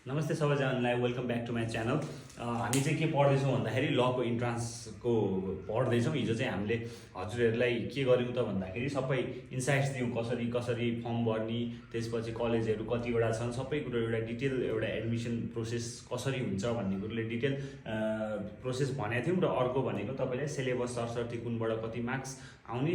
नमस्ते सबैजनालाई welcome back to my channel. हामी चाहिँ के पढ्दैछौँ भन्दाखेरि लको इन्ट्रान्सको पढ्दैछौँ। हिजो चाहिँ हामीले हजुरहरूलाई के गर्यौँ त भन्दाखेरि सबै इन्साइट्स दियौँ, कसरी कसरी फर्म भर्ने, त्यसपछि कलेजहरू कतिवटा छन्, सबै कुरो एउटा डिटेल एउटा एडमिसन प्रोसेस कसरी हुन्छ भन्ने कुरोले डिटेल प्रोसेस भनेको थियौँ। र अर्को भनेको तपाईँलाई सिलेबस सरसर्ती कुनबाट कति मार्क्स आउने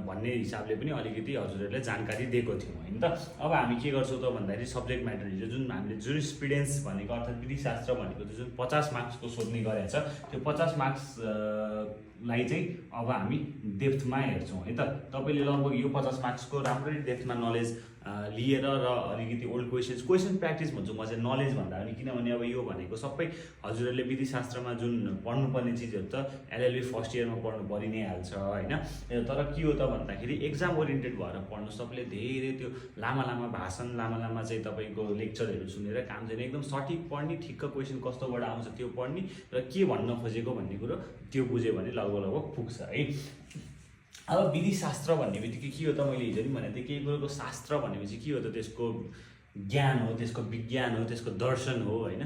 भन्ने हिसाबले पनि अलिकति हजुरहरूलाई जानकारी दिएको थियौँ होइन त। अब हामी के गर्छौँ त भन्दाखेरि सब्जेक्ट म्याटर हिजो जुन हामीले जुरिस्प्रुडेन्स भनेको अर्थात् विधिशास्त्र भनेको जुन 50 मार्क्सको सोध्ने गरेको छ, त्यो 50 मार्क्सलाई चाहिँ अब हामी डेप्थमा हेर्छौँ है त। तपाईँले लगभग यो 50 मार्क्सको राम्ररी डेप्थमा नलेज लिएर र अलिकति ओल्ड क्वेसन प्र्याक्टिस भन्छु म चाहिँ, नलेज भन्दा पनि। किनभने अब यो भनेको सबै हजुरहरूले विधिशास्त्रमा जुन पढ्नुपर्ने चिजहरू त एलएलबी फर्स्ट इयरमा पढ्नु परि नै हाल्छ होइन। तर के हो त भन्दाखेरि एक्जाम ओरिएन्टेड भएर पढ्नुहोस्। तपाईँले धेरै त्यो लामा लामा भाषण, लामा लामा चाहिँ तपाईँको लेक्चरहरू सुनेर काम छैन। एकदम सठिक पढ्ने, ठिक्क क्वेसन कस्तोबाट आउँछ त्यो पढ्ने र के भन्न खोजेको भन्ने कुरो त्यो बुझ्यो भने लगभग पुग्छ है। अब विधिशास्त्र भन्ने बित्तिकै के हो त, मैले हिजो पनि भनेको थिएँ, केही कुरोको शास्त्र भनेपछि के हो त, त्यसको ज्ञान हो, त्यसको विज्ञान हो, त्यसको दर्शन हो होइन।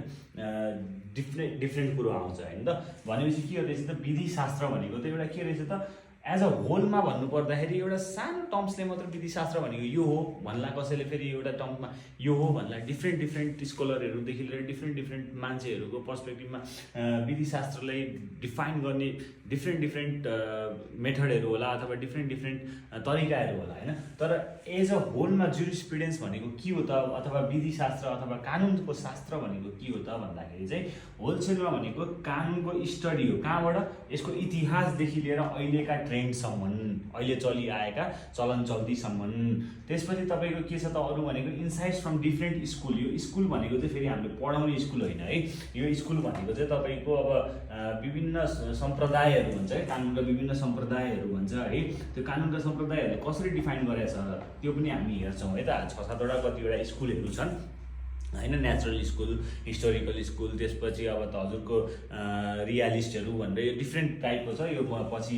डिफ्रेन्ट कुरो आउँछ होइन त। भनेपछि के हो रहेछ त, विधिशास्त्र भनेको त एउटा के रहेछ त, एज अ होलमा भन्नुपर्दाखेरि एउटा सानो टर्म्सले मात्र विधिशास्त्र भनेको यो हो भन्ला, कसैले फेरि एउटा टर्ममा यो हो भन्ला। डिफ्रेन्ट स्कलरहरूदेखि लिएर डिफ्रेन्ट मान्छेहरूको पर्सपेक्टिभमा विधिशास्त्रलाई डिफाइन गर्ने डिफ्रेन्ट मेथडहरू होला अथवा डिफ्रेन्ट तरिकाहरू होला होइन। तर एज अ होलमा जुरिस्प्रुडेन्स भनेको के हो त, अथवा विधिशास्त्र अथवा कानुनको शास्त्र भनेको के हो त भन्दाखेरि चाहिँ होलसेलमा भनेको कानुनको स्टडी हो। कहाँबाट? यसको इतिहासदेखि लिएर अहिलेका ट्रेन्डसम्म, अहिले चलिआएका चलन चल्तीसम्म। त्यसपछि तपाईँको के छ त अरू भनेको इन्साइट्स फ्रम डिफ्रेन्ट स्कुल। यो स्कुल भनेको चाहिँ फेरि हामीले पढाउने स्कुल होइन है। यो स्कुल भनेको चाहिँ तपाईँको अब विभिन्न सम्प्रदायहरू हुन्छ है, कानुनका विभिन्न सम्प्रदायहरू भन्छ है। त्यो कानुनका सम्प्रदायहरूले कसरी डिफाइन गरेछ त्यो पनि हामी हेर्छौँ है त। 6-7वटा कतिवटा स्कुलहरू छन् होइन, नेचुरल स्कुल, हिस्टोरिकल स्कुल, त्यसपछि अब त हजुरको रियालिस्टहरू भनेर यो डिफ्रेन्ट टाइपको छ। यो पछि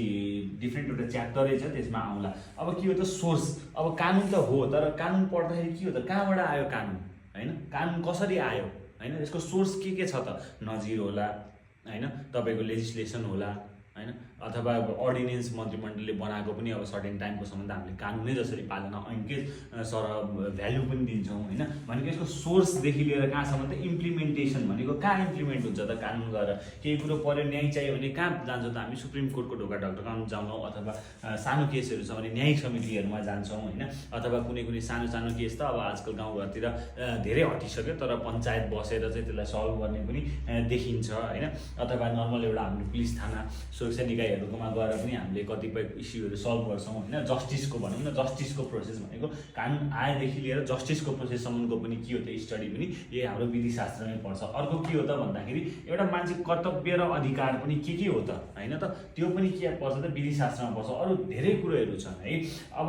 डिफ्रेन्ट एउटा च्याप्टरै छ, त्यसमा आउँला। अब के हो त सोर्स, अब कानुन त हो, तर कानुन पढ्दाखेरि के हो त, कहाँबाट आयो कानुन होइन, कानुन कसरी आयो होइन, यसको सोर्स के छ त, नजिर होला होइन, तपाईँको लेजिस्लेसन होला होइन, अथवा अर्डिनेन्स मन्त्रीमण्डलले बनाएको पनि अब सर्टेन टाइमको सम्बन्ध हामीले कानुनै जसरी पालन ऐनकै सर भ्याल्यु पनि दिन्छौँ होइन। भनेको यसको सोर्सदेखि लिएर कहाँसम्म त इम्प्लिमेन्टेसन भनेको कहाँ इम्प्लिमेन्ट हुन्छ त कानुन गरेर। केही कुरो पऱ्यो, न्याय चाहियो भने कहाँ जान्छौँ त हामी, सुप्रिम कोर्टको ढोका ढक्काउन जान्छौँ, अथवा सानो केसहरू छ भने न्यायिक समितिहरूमा जान्छौँ होइन। अथवा कुनै सानो केस त अब आजकल गाउँघरतिर धेरै हटिसक्यो, तर पञ्चायत बसेर चाहिँ त्यसलाई सल्भ गर्ने पनि देखिन्छ होइन। अथवा नर्मल एउटा हामीले पुलिस थाना, सुरक्षा निकायहरूकोमा गएर पनि हामीले कतिपय इस्युहरू सल्भ गर्छौँ होइन। जस्टिसको भनौँ न, जस्टिसको प्रोसेस भनेको कानुन आएदेखि लिएर जस्टिसको प्रोसेससम्मको पनि के हो त स्टडी पनि यही हाम्रो विधिशास्त्रमै पर्छ। अर्को के हो त भन्दाखेरि एउटा मान्छेको कर्तव्य र अधिकार पनि के हो त होइन त, त्यो पनि के पर्छ त विधिशास्त्रमा पर्छ। अरू धेरै कुरोहरू छन् है। अब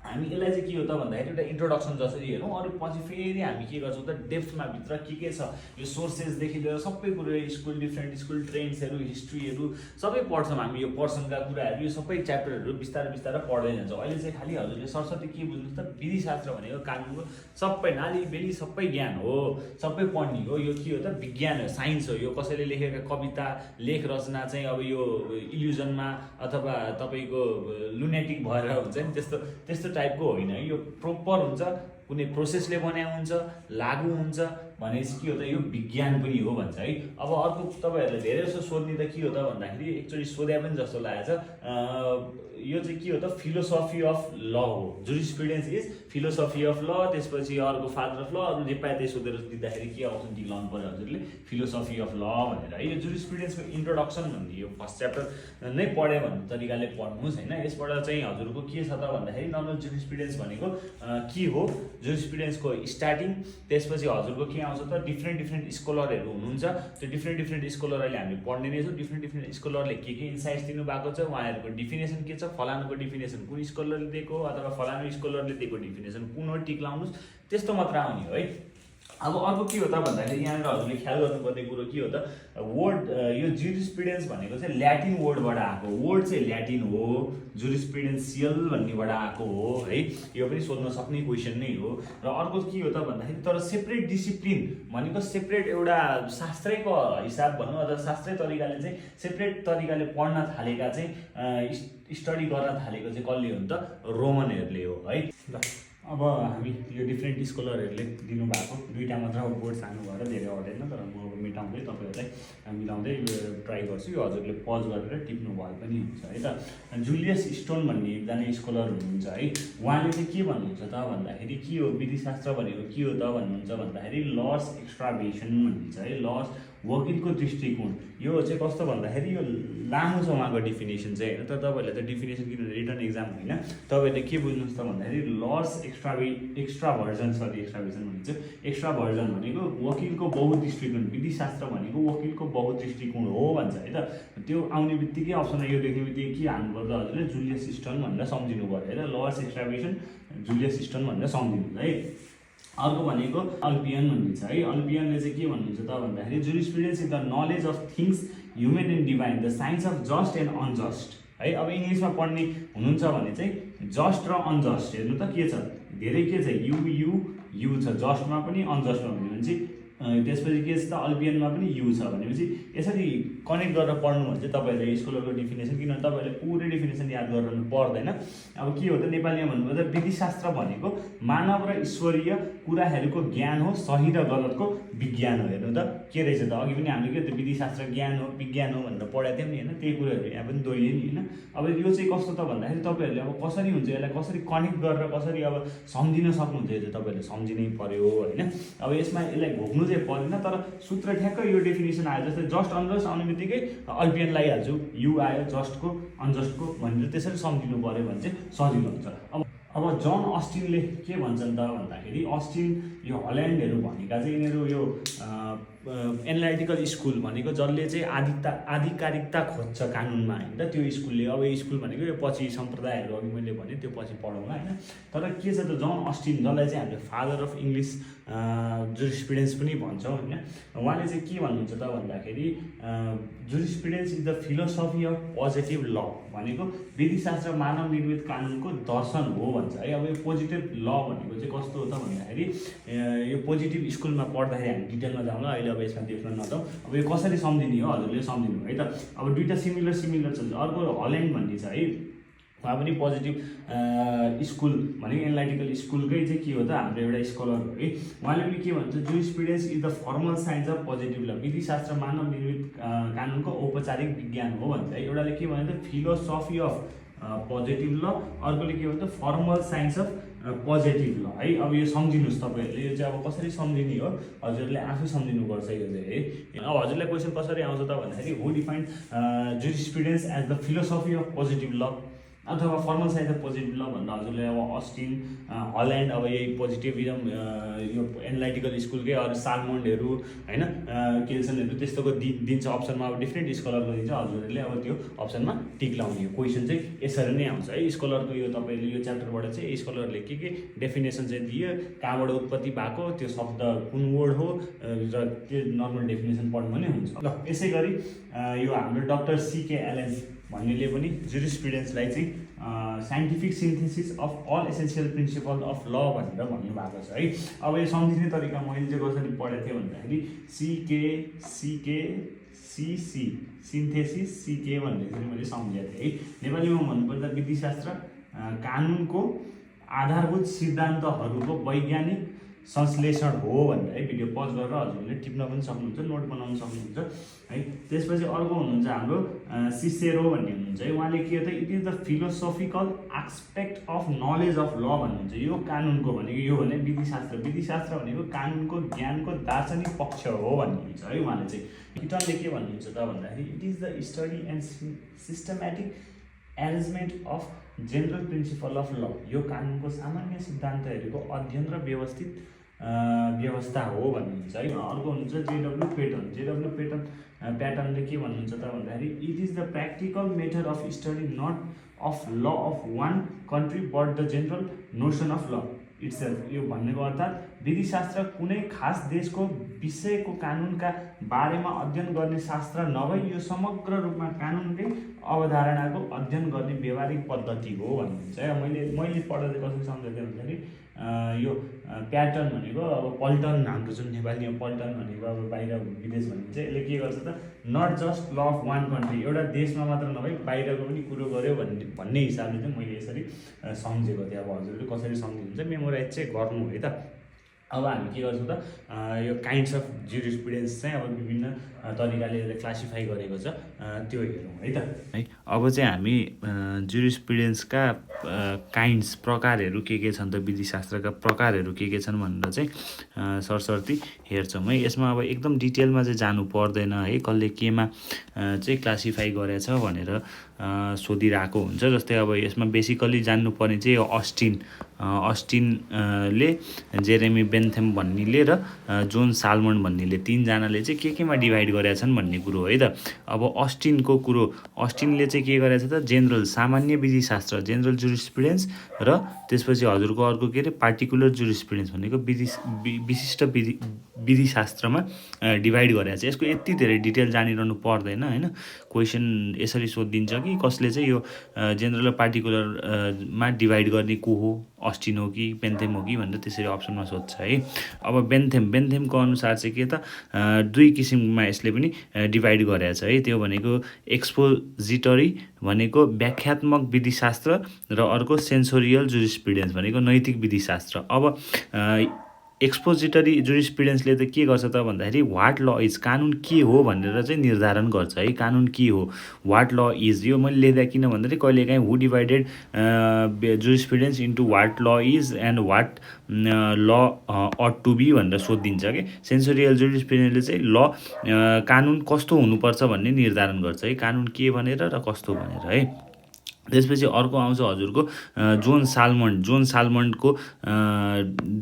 हामी यसलाई चाहिँ के हो त भन्दाखेरि एउटा इन्ट्रोडक्सन जसरी हेरौँ, अरू पछि फेरि हामी के गर्छौँ त डेप्थमा भित्र के छ यो सोर्सेसदेखि लिएर सबै कुरो, स्कुल डिफ्रेन्ट स्कुल ट्रेन्ड्सहरू, हिस्ट्रीहरू सबै पढ्छौँ हामी। यो पर्सनका कुराहरू, यो सबै च्याप्टरहरू बिस्तारै पढ्दै जान्छौँ। अहिले चाहिँ खालि हजुरले सरस्वती के बुझ्नुहोस् त, विधिशास्त्र भनेको कानुनको सबै नाली बेली सबै ज्ञान हो, सबै पढ्ने हो। यो के हो त विज्ञान हो, साइन्स हो। यो कसैले लेखेका कविता, लेख रचना चाहिँ अब यो इल्युजनमा अथवा तपाईँको लुनेटिक भएर हुन्छ नि त्यस्तो टाइपको होइन। यो प्रोपर हुन्छ, कुनै प्रोसेसले बनाएको हुन्छ, लागु हुन्छ भनेपछि के हो त यो विज्ञान पनि हो भन्छ है। अब अर्को तपाईँहरूलाई धेरै जस्तो सोध्ने त के हो त भन्दाखेरि एकचोटि सोधे पनि जस्तो लागेको छ, यो चाहिँ के हो त फिलोसफी अफ ल हो। जुरिस्प्रुडेन्स इज फिलोसफी अफ ल। त्यसपछि अर्को फादर अफ ल, अरू जे पाए त्यही सोधेर दिँदाखेरि के आउँछ दिलाउनु पऱ्यो हजुरले, फिलोसफी अफ ल भनेर है। यो जुरिस्प्रुडेन्सको इन्ट्रोडक्सन भन्ने यो फर्स्ट च्याप्टर नै पढ्यो भन्ने तरिकाले पढ्नुहोस् होइन। यसबाट चाहिँ हजुरको के छ त भन्दाखेरि नर्मल जुरिस्प्रुडेन्स भनेको के हो, जुरिस्प्रुडेन्सको स्टार्टिङ, त्यसपछि हजुरको के आउँछ त डिफ्रेन्ट स्कलरहरू हुनुहुन्छ। त्यो डिफ्रेन्ट स्कलरहरूले हामीले पढ्ने नै छौँ। डिफ्रेन्ट स्कलरले के इन्साइट्स दिनुभएको छ, उहाँहरूको डिफिनेसन के छ, फलानुको डिफिनेसन कुन स्कलरले दिएको अथवा फलानु स्कलरले दिएको डिफिनेसन कुन हो, टिक लाउनुहोस्, त्यस्तो मात्र आउने हो है। अब अर्को के हो त भन्दाखेरि यहाँनिर हजुरले ख्याल गर्नुपर्ने कुरो के हो त वर्ड यो जुरिस्प्रुडेन्स भनेको चाहिँ ल्याटिन वर्डबाट आएको वर्ड चाहिँ ल्याटिन हो जुरिस्प्रुडेन्सियल भन्नेबाट आएको हो है यो पनि सोध्न सक्ने क्वेसन नै हो र अर्को के हो त भन्दाखेरि तर सेपरेट डिसिप्लिन भनेको सेपरेट एउटा शास्त्रैको हिसाब भनौँ अथवा शास्त्रीय तरिकाले चाहिँ सेपरेट तरिकाले पढ्न थालेका चाहिँ स्टडी गर्न थालेको चाहिँ कसले हो नि त रोमनहरूले हो है ल अब हामी यो डिफ्रेन्ट स्कलरहरूले दिनुभएको दुईवटा मात्र अब बोर्ड सानो भएर धेरै हटेन तर म अब मेटाउँदै तपाईँहरूलाई मिलाउँदै ट्राई गर्छु यो हजुरले पज गरेर टिप्नु भए पनि हुन्छ है त जुलियस स्टोन भन्ने एकजना स्कलर हुनुहुन्छ है उहाँले चाहिँ के भन्नुहुन्छ त भन्दाखेरि के हो विधिशास्त्र भनेको के हो त भन्नुहुन्छ भन्दाखेरि लस एक्स्ट्राभेसन भनिन्छ है लस वकिलको दृष्टिकोण यो चाहिँ कस्तो भन्दाखेरि यो लामो छ उहाँको डिफिनेसन चाहिँ होइन तर तपाईँहरूले त डिफिनेसन किनभने रिटर्न एक्जाम होइन तपाईँहरूले के बुझ्नुहोस् त भन्दाखेरि लस एक्स्ट्राभर्जन भनिन्छ एक्स्ट्राभर्जन भनेको वकिलको बहुदृष्टिकोण विधिशास्त्र भनेको वकिलको बहुदृष्टिकोण हो भन्छ है त त्यो आउने बित्तिकै अप्सनमा यो देख्ने बित्तिकै के हान्नुपर्छ हजुरले जुलियस स्टोन भनेर सम्झिनु पऱ्यो है लस एक्स्ट्राभेसन जुलियस स्टोन भनेर सम्झिनु है अर्को भनेको अल्पियन भनिन्छ है अल्पियनले चाहिँ के भन्नुहुन्छ त भन्दाखेरि jurisprudence is the knowledge of things human and divine the science of just and unjust है अब इङ्ग्लिसमा पढ्ने हुनुहुन्छ भने चाहिँ जस्ट र अनजस्ट हेर्नु त के छ धेरै के छ यु छ जस्टमा पनि अनजस्टमा भने चाहिँ त्यसपछि के छ त अल्पियनमा पनि यु छ भनेपछि यसरी कनेक्ट गरेर पढ्नु भने चाहिँ तपाईँहरूले स्कलरको डिफिनेसन किनभने तपाईँहरूले पुरै डिफिनेसन याद गरेर पर्दैन अब के हो त नेपालीमा भन्नुपर्दा विधिशास्त्र भनेको मानव र ईश्वरीय कुराहरूको ज्ञान हो सही र गलतको विज्ञान हो हेर्नु त के रहेछ त अघि पनि हामीले के त विधिशास्त्र ज्ञान हो विज्ञान हो भनेर पढाएको थियौँ नि होइन त्यही कुराहरू यहाँ पनि दोहोरियो नि होइन अब यो चाहिँ कस्तो त भन्दाखेरि तपाईँहरूले अब कसरी हुन्छ यसलाई कसरी कनेक्ट गरेर कसरी अब सम्झिन सक्नुहुन्छ यो चाहिँ तपाईँहरूले सम्झिनै पर्यो होइन अब यसमा यसलाई घोक्नु चाहिँ परेन तर सूत्र ठ्याक्कै यो डेफिनेसन आयो जस्तै जस्ट अनजस्ट आउने बित्तिकै अल्पियन लगाइहाल्छु यु आयो जस्टको अनजस्टको भनेर त्यसरी सम्झिनु पऱ्यो भने चाहिँ सजिलो हुन्छ अब जन अस्टिनले के भन्छन् त भन्दाखेरि अस्टिन यो हल्यान्डहरू भनेका चाहिँ यिनीहरू यो एनालाइटिकल स्कुल भनेको जसले चाहिँ आधिकारिकता खोज्छ कानुनमा होइन त्यो स्कुलले अब यो स्कुल भनेको यो पछि सम्प्रदायहरू अघि मैले भने त्यो पछि पढाउँला होइन तर के छ त जन अस्टिन जसलाई चाहिँ हामीले फादर अफ इङ्ग्लिस जुरिस्प्रुडेन्स पनि भन्छौँ होइन उहाँले चाहिँ के भन्नुहुन्छ त भन्दाखेरि jurisprudence is the philosophy of positive law भनेको विधिशास्त्र मानव निर्मित कानुनको दर्शन हो भन्छ है अब यो पोजिटिभ ल भनेको चाहिँ कस्तो हो त भन्दाखेरि यो पोजिटिभ स्कुलमा पढ्दाखेरि हामी डिटेलमा जाउँला अहिले अब यसमा देख्न नजाउँ अब यो कसरी सम्झिने हो हजुरले सम्झिनु है त अब दुईवटा सिमिलर छ अर्को हल्यान्ड भन्ने छ है उहाँ पनि पोजिटिभ स्कुल भनेको एनालाइटिकल स्कुलकै चाहिँ के हो त हाम्रो एउटा स्कलर हो है उहाँले पनि के भन्छ jurisprudence is the formal science of positive law विधिशास्त्र मानव निर्मित कानुनको औपचारिक विज्ञान हो भन्छ है एउटाले के भन्छ फिलोसफी अफ पोजिटिभ ल अर्कोले के भन्छ फर्मल साइन्स अफ पोजिटिभ ल है अब यो सम्झिनुहोस् तपाईँहरूले यो चाहिँ अब कसरी सम्झिने हो हजुरले आफै सम्झिनुपर्छ यो चाहिँ है अब हजुरलाई क्वेसन कसरी आउँछ त भन्दाखेरि who define jurisprudence as the philosophy of positive law अथवा फर्मल साइन्स अफ पोजिटिभ ल भन्दा हजुरले अब अस्टिन हल्यान्ड अब यही पोजिटिभिजम यो एनालाइटिकल स्कुलकै अरू सालमन्डहरू होइन केल्सनहरू त्यस्तोको दिन्छ अप्सनमा अब डिफ्रेन्ट स्कलरको दिन्छ हजुरहरूले अब त्यो अप्सनमा टिक लाउने हो क्वेसन चाहिँ यसरी नै आउँछ है स्कलरको यो तपाईँले यो च्याप्टरबाट चाहिँ स्कलरले के डेफिनेसन चाहिँ दियो कहाँबाट उत्पत्ति भएको त्यो शब्द कुन वर्ड हो र त्यो नर्मल डेफिनेसन पढ्नु पनि हुन्छ ल यसै गरी यो हाम्रो डक्टर सीके एलेन भन्नेले पनि जुरिस्प्रुडेन्सलाई चाहिँ scientific synthesis of all essential principle of law भनेर भन्नुभएको छ है अब यो सम्झिने तरिका मैले चाहिँ कसरी पढेको थिएँ भन्दाखेरि सिसी सिन्थेसिस सिके भन्ने चाहिँ मैले सम्झेको थिएँ है नेपालीमा भन्नुपर्दा विधिशास्त्र कानुनको आधारभूत सिद्धान्तहरूको वैज्ञानिक संश्लेषण हो भनेर है भिडियो पज गरेर हजुरले टिप्न पनि सक्नुहुन्छ नोट बनाउन सक्नुहुन्छ है त्यसपछि अर्को हुनुहुन्छ हाम्रो सिसेरो भन्ने हुनुहुन्छ है उहाँले के हो त it is the philosophical aspect of knowledge of ल भन्नुहुन्छ यो कानुनको भनेको यो भने विधिशास्त्र भनेको कानुनको ज्ञानको दार्शनिक पक्ष हो भन्नुहुन्छ है उहाँले चाहिँ हिटनले के भन्नुहुन्छ त भन्दाखेरि it is the study and systematic arrangement of general principal of ल यो कानुनको सामान्य सिद्धान्तहरूको अध्ययन र व्यवस्थित व्यवस्था हो भन्नुहुन्छ है अर्को हुनुहुन्छ जेडब्ल्यू प्याटर्नले के भन्नुहुन्छ त भन्दाखेरि it is the practical method of study not of law of one country but the general notion of law itself. यो भन्नेको अर्थात् विधिशास्त्र कुनै खास देशको विषयको कानुनका बारेमा अध्ययन गर्ने शास्त्र नभई यो समग्र रूपमा कानुनकै अवधारणाको अध्ययन गर्ने व्यवहारिक पद्धति हो भन्नुहुन्छ। मैले पढ्दा चाहिँ कसरी सम्झेको भन्दाखेरि यो प्याटर्न भनेको अब पल्टन, हाम्रो जुन नेपालीमा पल्टन भनेको अब बाहिर विदेश भनिन्छ, यसले के गर्छ त not just law of one country, एउटा देशमा मात्र नभई बाहिरको पनि कुरो गर्यो भन्ने हिसाबले चाहिँ मैले यसरी सम्झेको थिएँ। अब हजुरले कसरी सम्झिनुहुन्छ मेमोराइज चाहिँ गर्नु है त। अब हामी के गर्छौँ त यो काइन्ड्स अफ ज्युरिस्प्रुडेन्स चाहिँ अब विभिन्न तरिकाले यसले क्लासिफाई गरेको छ, त्यो हेरौँ है त है। अब चाहिँ हामी ज्युरिस्प्रुडेन्सका काइन्ड्स, प्रकारहरू के छन् त, विधिशास्त्रका प्रकारहरू के छन् भनेर चाहिँ सरसर्ती हेर्छौँ है। यसमा अब एकदम डिटेलमा चाहिँ जानु पर्दैन है, कसले केमा चाहिँ क्लासिफाई गरेछ भनेर सोधिरहेको हुन्छ। जस्तै अब यसमा बेसिकली जान्नुपर्ने चाहिँ यो अस्टिनले जेरेमी बेन्थम भन्नेले र जोन साल्मन भन्नेले तीनजनाले चाहिँ केमा डिभाइड गरेका छन् भन्ने कुरो है त। अब अस्टिनले चाहिँ के गरेछ त जेनरल, सामान्य विधिशास्त्र, जेनरल जुरिस्प्रुडेन्स, र त्यसपछि हजुरको अर्को के अरे पार्टिकुलर जुरिस्प्रुडेन्स भनेको विशिष्ट विधिशास्त्रमा डिभाइड गरेछ। यसको यति धेरै डिटेल जानिरहनु पर्दैन होइन। क्वेसन यसरी सोधिदिन्छ कि कसले चाहिँ यो जेनरल र पार्टिकुलरमा डिभाइड गर्ने को हो, अस्टिन हो कि बेन्थम हो कि भनेर त्यसरी अप्सनमा सोध्छ है। अब बेन्थमको अनुसार चाहिँ के त दुई किसिममा यसले पनि डिभाइड गरेछ है। त्यो भनेको एक्सपोजिटरी भनेको व्याख्यात्मक विधिशास्त्र र अर्को सेन्सोरियल जुरिस्प्रुडेन्स भनेको नैतिक विधिशास्त्र। अब एक्सपोजिटरी जुरिस्प्रुडेन्सले त के गर्छ त भन्दाखेरि वाट ल इज, कानुन के हो भनेर चाहिँ निर्धारण गर्छ है। कानुन के हो, वाट ल इज। यो मैले लेख्दा किन भन्दाखेरि कहिलेकाहीँ हु डिभाइडेड जुरिस्प्रुडेन्स इन्टु वाट ल इज एन्ड वाट ल अट टु बी भनेर सोधिदिन्छ कि। सेन्सोरियल जुरिस्प्रुडेन्सले चाहिँ कानुन कस्तो हुनुपर्छ भन्ने निर्धारण गर्छ है, कानुन के भनेर र कस्तो भनेर है। त्यसपछि अर्को आउँछ हजुरको जोन साल्मनको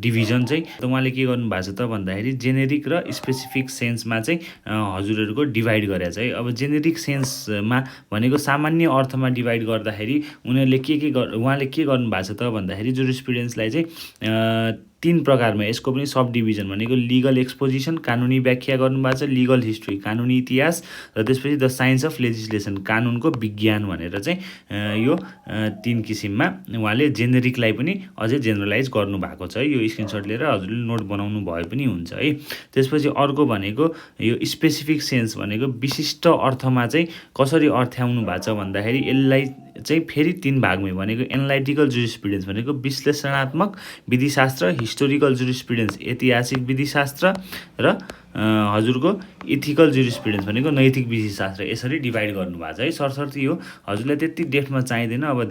डिभिजन चाहिँ उहाँले के गर्नुभएको छ त भन्दाखेरि जेनेरिक र स्पेसिफिक सेन्समा चाहिँ हजुरहरूको डिभाइड गरेको छ है। अब जेनेरिक सेन्समा भनेको सामान्य अर्थमा डिभाइड गर्दाखेरि उहाँले के गर्नुभएको छ त भन्दाखेरि जुरिस्प्रुडेन्सलाई चाहिँ तीन प्रकारमा, यसको पनि सब डिभिजन भनेको लिगल एक्सपोजिसन, कानुनी व्याख्या गर्नुभएको छ, लिगल हिस्ट्री, कानुनी इतिहास, र त्यसपछि द साइन्स अफ लेजिस्लेसन, कानुनको विज्ञान भनेर चाहिँ यो तीन किसिममा उहाँले जेनेरिकलाई पनि अझै जेनरलाइज गर्नुभएको छ है। यो स्क्रिनसट लिएर हजुरले नोट बनाउनु भए पनि हुन्छ है। त्यसपछि अर्को भनेको यो स्पेसिफिक सेन्स भनेको विशिष्ट अर्थमा चाहिँ कसरी अर्थ्याउनु भएको छ भन्दाखेरि यसलाई चाहिँ फेरि तीन भागमै भनेको एनालाइटिकल जुरिस्प्रुडेन्स भनेको विश्लेषणात्मक विधिशास्त्र, हिस्टोरिकल जुरिस्प्रुडेन्स ऐतिहासिक विधिशास्त्र, र हजुरको इथिकल जुरिस्प्रुडेन्स भनेको नैतिक विधिशास्त्र, यसरी डिभाइड गर्नुभएको छ है। सरसर्ती हो, हजुरलाई त्यति डेप्थमा चाहिँदैन। अब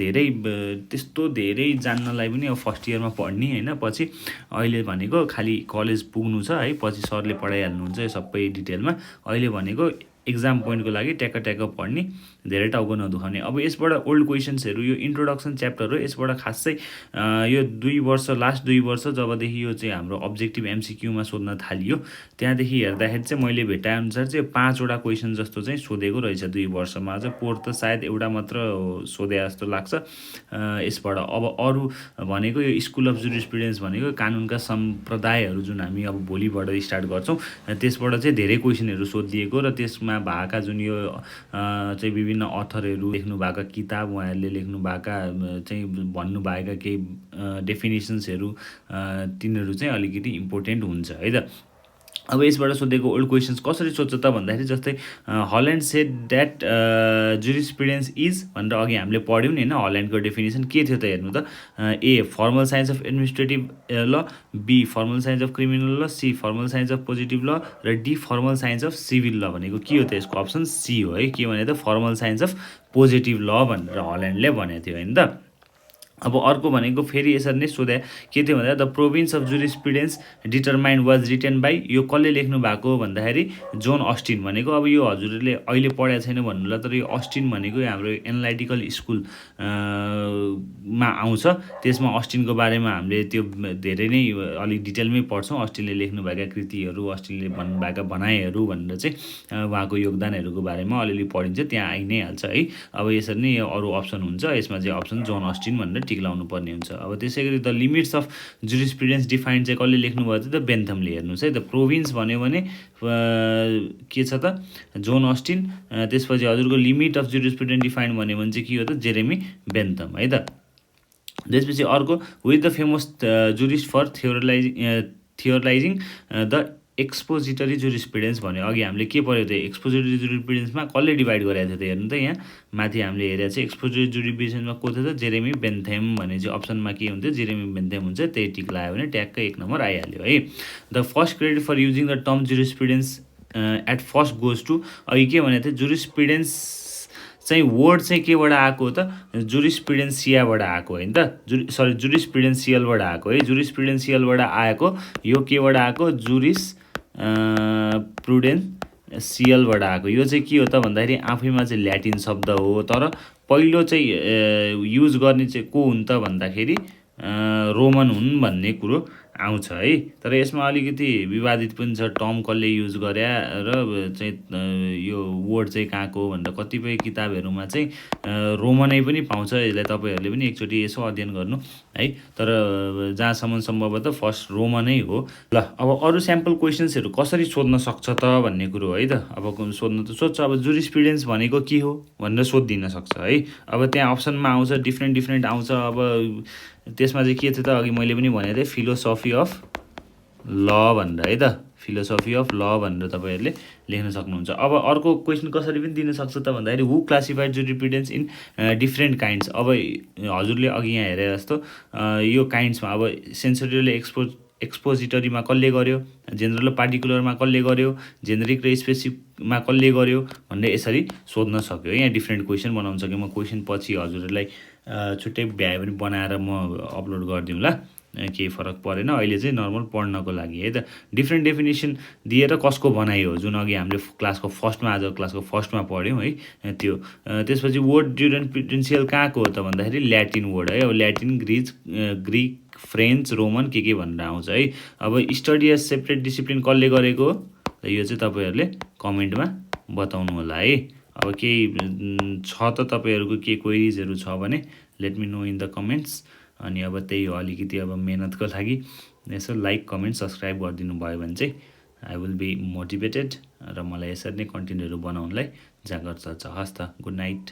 त्यस्तो धेरै जान्नलाई पनि अब फर्स्ट इयरमा पढ्ने होइन, पछि अहिले भनेको खालि कलेज पुग्नु छ है, पछि सरले पढाइहाल्नुहुन्छ यो सबै डिटेलमा। अहिले भनेको एक्जाम पोइन्टको लागि ट्याक्क पढ्ने, धेरै टाउको नदुखाउने। अब यसबाट ओल्ड क्वेसन्सहरू, यो इन्ट्रोडक्सन च्याप्टर हो, यसबाट खासै यो लास्ट 2 वर्ष जबदेखि यो चाहिँ हाम्रो अब्जेक्टिभ एमसिक्यूमा सोध्न थालियो त्यहाँदेखि हेर्दाखेरि चाहिँ मैले भेटाएअनुसार चाहिँ 5वटा क्वेसन जस्तो चाहिँ सोधेको रहेछ 2 वर्षमा। चाहिँ पोहोर त सायद एउटा मात्र सोधे जस्तो लाग्छ यसबाट। अब अरू भनेको यो स्कुल अफ जुरिस्प्रुडेन्स भनेको कानुनका सम्प्रदायहरू जुन हामी अब भोलिबाट स्टार्ट गर्छौँ, त्यसबाट चाहिँ धेरै क्वेसनहरू सोधिएको र त्यसमा भएका जुन यो चाहिँ विभिन्न अथरहरू लेख्नु भएका किताब, उहाँहरूले लेख्नु भएका चाहिँ भन्नुभएका केही डेफिनेसन्सहरू, तिनीहरू चाहिँ अलिकति इम्पोर्टेन्ट हुन्छ है त। अब यसबाट सोधेको ओल्ड क्वेसन्स कसरी सोध्छ त भन्दाखेरि जस्तै हल्यान्ड सेड द्याट जुरिस्प्रुडेन्स इज भनेर अघि हामीले पढ्यौँ नि होइन। हल्यान्डको डेफिनेसन के थियो त हेर्नु त, A formal science of administrative law, B formal science of criminal law, C formal science of positive law, र D formal science of civil law भनेको के हो त यसको अप्सन सी हो है। के भने त फर्मल साइन्स अफ पोजिटिभ ल भनेर हल्यान्डले भनेको थियो होइन त। अब अर्को भनेको फेरि यसरी नै सोधे के थियो भन्दा the province of jurisprudence determined was written by, यो कसले लेख्नु भएको भन्दाखेरि जोन अस्टिन भनेको। अब यो हजुरले अहिले पढाएको छैन भन्नुला, तर यो अस्टिन भनेको हाम्रो एनालाइटिकल स्कुल मा आउँछ। त्यसमा अस्टिनको बारेमा हामीले त्यो धेरै नै अलिक डिटेलमै पढ्छौँ। अस्टिनले लेख्नुभएका कृतिहरू, अस्टिनले भन्नुभएका भनाइहरू भनेर चाहिँ उहाँको योगदानहरूको बारेमा अलिअलि पढिन्छ, त्यहाँ आइ नै हाल्छ है। अब यसरी नै अरू अप्सन हुन्छ, यसमा चाहिँ अप्सन जोन अस्टिन भनेर टिक लाउनु पर्ने हुन्छ। अब त्यसै गरी द लिमिट्स अफ जुरिस्प्रुडेन्स डिफाइन्ड चाहिँ कसले लेख्नुभयो त बेन्थमले। हेर्नुहोस् है, द प्रोभिन्स भन्यो भने के छ त जोन अस्टिन। त्यसपछि हजुरको लिमिट अफ जुरिस्प्रुडेन्स डिफाइन्ड भन्यो भने चाहिँ के हो त जेरेमी बेन्थम है त। त्यसपछि अर्को with the famous jurist for theorizing the expository jurisprudence भन्यो। अघि हामीले के पढ्यो त्यो एक्सपोजिटरी जुरिस्प्रुडेन्समा कसले डिभाइड गरेको थियो त हेर्नु त, यहाँ माथि हामीले हेरेको चाहिँ एक्सपोजिटरी जुरिस्प्रुडेन्समा को थियो त जेरेमी बेन्थम भने चाहिँ अप्सनमा के हुन्थ्यो जेरेमी बेन्थम हुन्छ। त्यही टिक लगायो भने ट्याक्कै 1 नम्बर आइहाल्यो है। The first credit for using the term jurisprudence at first goes to, अघि के भनेको थियो जुरिस्प्रुडेन्स चाहिँ वर्ड चाहिँ केबाट आएको हो त जुरिस्प्रुडेन्सियाबाट आएको होइन त, जुरिस्प्रुडेन्सियलबाट आएको है। जुरिस्प्रुडेन्सियलबाट आएको यो केबाट आएको जुरिस्प्रुडेन्सियलबाट आएको। यो चाहिँ के हो त भन्दाखेरि आफैमा चाहिँ ल्याटिन शब्द हो, तर पहिलो चाहिँ युज गर्ने चाहिँ को हुन् त भन्दाखेरि रोमन हुन् भन्ने कुरो आउँछ है। तर यसमा अलिकति विवादित पनि छ टर्म कसले युज गरे र चाहिँ यो वर्ड चाहिँ कहाँको हो भनेर कतिपय किताबहरूमा चाहिँ रोमनै पनि पाउँछ। यसलाई तपाईँहरूले पनि एकचोटि यसो अध्ययन गर्नु है। तर जहाँसम्म सम्भवतः फर्स्ट रोमनै हो। ल अब अरू स्याम्पल क्वेसन्सहरू कसरी सोध्न सक्छ त भन्ने कुरो है त। अब सोध्न त सोध्छ, अब जुरिस्प्रुडेन्स भनेको के हो भनेर सोधिदिन सक्छ है। अब त्यहाँ अप्सनमा आउँछ डिफ्रेन्ट आउँछ। अब त्यसमा चाहिँ के थियो त अघि मैले पनि भनेको थिएँ फिलोसफी अफ ल भनेर है त, फिलोसफी अफ ल भनेर तपाईँहरूले लेख्न सक्नुहुन्छ। अब अर्को क्वेसन कसरी पनि दिन सक्छ त भन्दाखेरि हु क्लासिफाइड जुरिस्प्रुडेन्स इन डिफ्रेन्ट काइन्ड्स। अब हजुरले अघि यहाँ हेरे जस्तो यो काइन्ड्समा अब सेन्सोरियल एक्सपोजिटरीमा कसले गर्यो, जेनरल र पार्टिकुलरमा कसले गर्यो, जेनेरिक र स्पेसिफिकमा कसले गर्यो भनेर यसरी सोध्न सक्यो। यहाँ डिफ्रेन्ट क्वेसन बनाउन सक्यो। म क्वेसन पछि हजुरहरूलाई छुट्टै भ्याए पनि बनाएर म अपलोड गरिदिउँ ल, केही फरक परेन। अहिले चाहिँ नर्मल पढ्नको लागि है त। डिफ्रेन्ट डेफिनेसन दिएर कसको बनाइयो जुन अघि हामीले क्लासको फर्स्टमा पढ्यौँ है त्यो। त्यसपछि वर्ड जुरिस्प्रुडेन्सियल कहाँको हो त भन्दाखेरि ल्याटिन वर्ड है। अब ल्याटिन, ग्रिक, फ्रेन्च, रोमन के भनेर आउँछ है। अब स्टडी एज सेपरेट डिसिप्लिन कसले गरेको हो यो चाहिँ तपाईँहरूले कमेन्टमा बताउनु होला है। अब केही छ त तपाईँहरूको के क्वेरिजहरू छ भने let me know in the comments. अनि अब त्यही हो अलिकति अब मेहनतको लागि यसो लाइक कमेन्ट सब्सक्राइब गरिदिनु भयो भने चाहिँ आई विल बी मोटिभेटेड र मलाई यसरी नै कन्टेन्टहरू बनाउनलाई जागर चल्छ। हस् त, गुड नाइट।